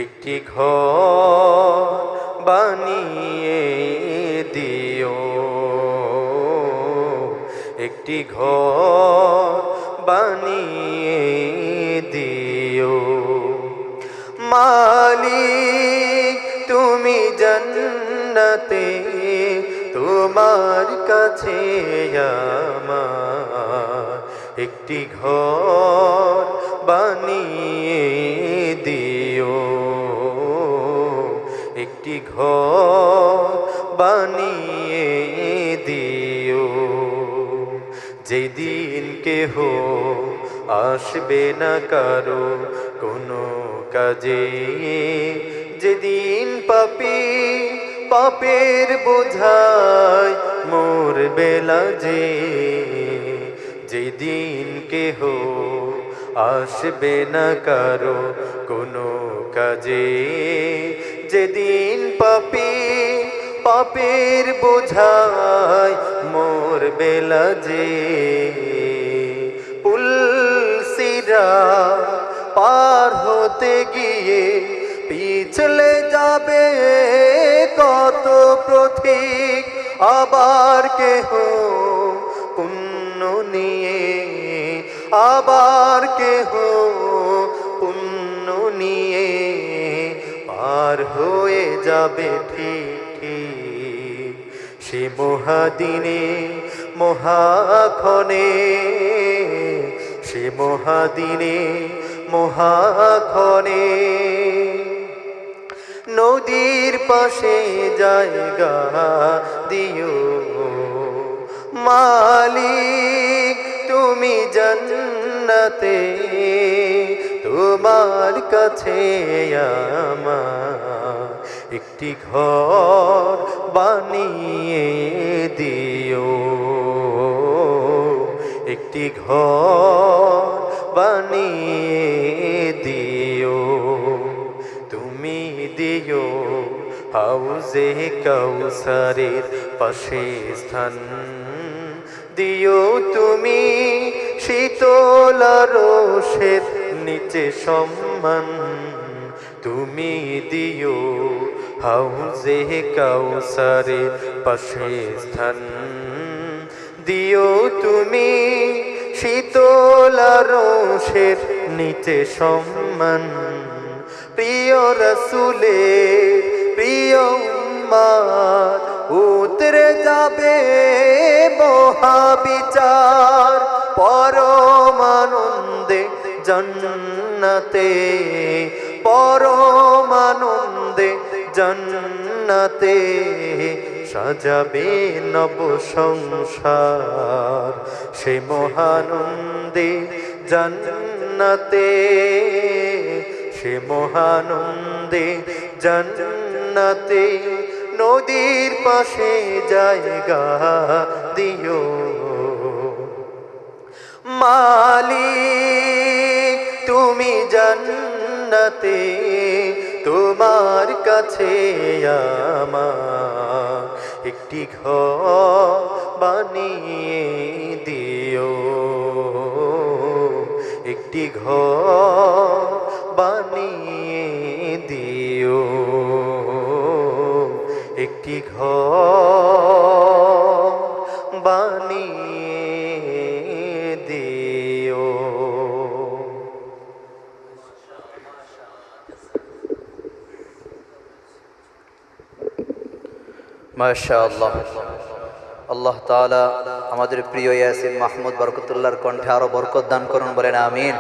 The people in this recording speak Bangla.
একটি ঘর বানিয়ে দিও, একটি ঘর বানিয়ে দিও। মালিক তুমি জান্নাতে, তোমার কাছে আমার একটি ঘর বানিয়ে দিও, একটি ঘর বানিয়ে দিও। যেদিন কেহ আসবে না কারো কোনো কাজে, যেদিন পাপী পাপের বোঝায় মরবে লাজে, যেদিন কেহ আসবে না কারো কোনো কাজে, যেদিন পাপী পাপের বোঝায় মরবে লাজে। পুলসিরা পার হতে গিয়ে পিছলে যাবে কত পথিক, আবার কেহ পুণ্য নিয়ে, আবার কেহ পুণ্য নিয়ে পার হয়ে যাবে ঠিক ঠিক সে মহাদিনে মহাক্ষণে, সে মহাদিনে মহাক্ষণে। নদীর পাশে জায়গা দিও মালিক তুমি জান্নাতে, তোমার কাছে আমার একটি ঘর বানিয়ে দিও, একটি ঘর বানিয়ে দিও। তুমি দিও হাউজে কাউসারের পাশে স্থান, দিও তুমি শীতল রোষের নিচে সম্মান, তুমি দিও হাউজে কাউসারের পাশে স্থান, দিও তুমি শীতল রোষের নিচে সম্মান। প্রিয় রাসূলের প্রিয় উম্মত উতরে যাবে মহাবিচার, পরম আনন্দে জান্নাতে, পরম আনন্দে জান্নাতে সাজাবে নব সংসার, সে মহানন্দে জান্নাতে, সে মহানন্দে জান্নাতে। নদীর পাশে জায়গা দিও মালিক তুমি জান্নাতে, তোমার কাছে আমার একটি ঘর বানিয়ে দিও, একটি ঘর বানিয়ে দিও, একটি ঘর বানিয়ে দিও। মাশাআল্লাহ। আল্লাহ তাআলা আমাদের প্রিয় ইয়াসিন মাহমুদ বরকতুল্লাহর কণ্ঠে আরো বরকত দান করুন, বলেন আমিন।